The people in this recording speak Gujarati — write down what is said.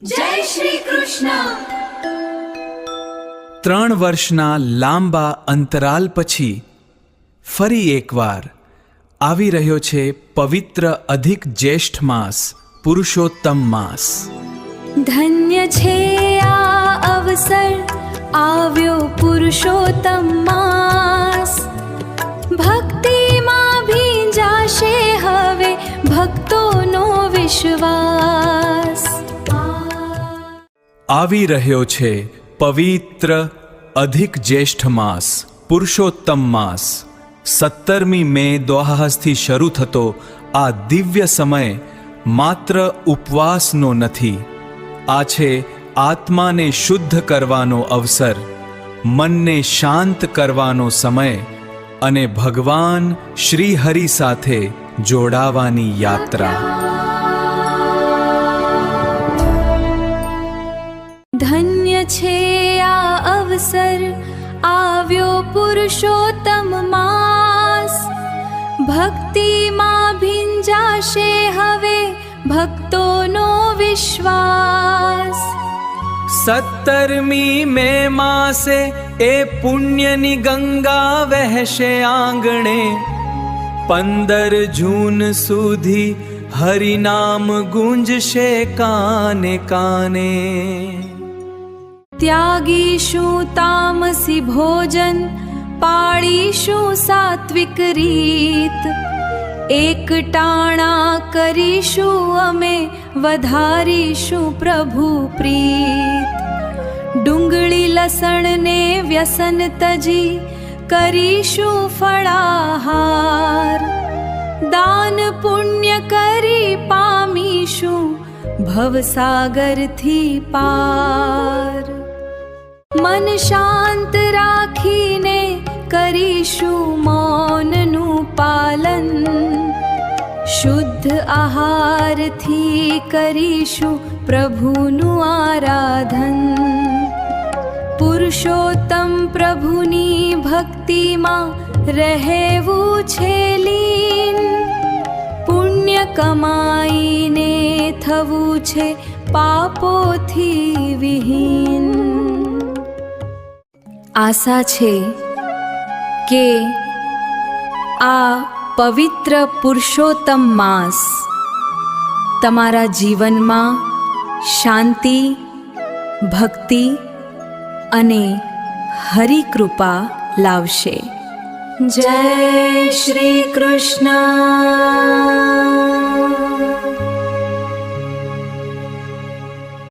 જય શ્રી કૃષ્ણ। 3 વર્ષના લાંબા અંતરાલ પછી ફરી એકવાર આવી રહ્યો છે પવિત્ર અધિક જ્યેષ્ઠ માસ, પુરુષોત્તમ માસ। ધન્ય છે આ અવસર, આવ્યો પુરુષોત્તમ માસ। ભક્તિમાં ભીંજાશે હવે ભક્તોનો વિશ્વાસ। આવી રહ્યો છે પવિત્ર અધિક જ્યેષ્ઠ માસ, પુરુષોત્તમ માસ। 17મી મે દ્વાહાસથી શરૂ થતો આ દિવ્ય સમય માત્ર ઉપવાસનો નથી, આ છે આત્માને શુદ્ધ કરવાનો અવસર, મનને શાંત કરવાનો સમય અને ભગવાન શ્રી હરિ સાથે જોડાવાની યાત્રા। ધન્ય છે આ અવસર, આવ્યો પુરુષોત્તમ માસ। ભક્તિમાં ભીંજાશે હવે ભક્તોનો વિશ્વાસ। 17મી મે માસે એ પુણ્યની ગંગા વહેશે આંગણે, 15 જૂન સુધી હરિનામ ગુંજશે કાને કાને। ત્યાગીશું તામસી ભોજન, પાળીશું સાત્વિક રીત, એકટાણા કરીશું અમે, વધારીશું પ્રભુ પ્રીત। ડુંગળી લસણને વ્યસન તજી, કરીશું ફળાહાર, દાન પુણ્ય કરી પામીશું ભવસાગરથી પાર। મન શાંત રાખીને કરીશું મૌનનું પાલન, શુદ્ધ આહારથી કરીશું પ્રભુનું આરાધન। પુરુષોત્તમ પ્રભુની ભક્તિમાં રહેવું છે લીન, પુણ્ય કમાઈને થવું છે પાપોથી વિહીન। આશા છે કે આ પવિત્ર પુરુષોત્તમ માસ તમારા જીવનમાં શાંતિ, ભક્તિ અને હરિકૃપા લાવશે। જય શ્રી કૃષ્ણ।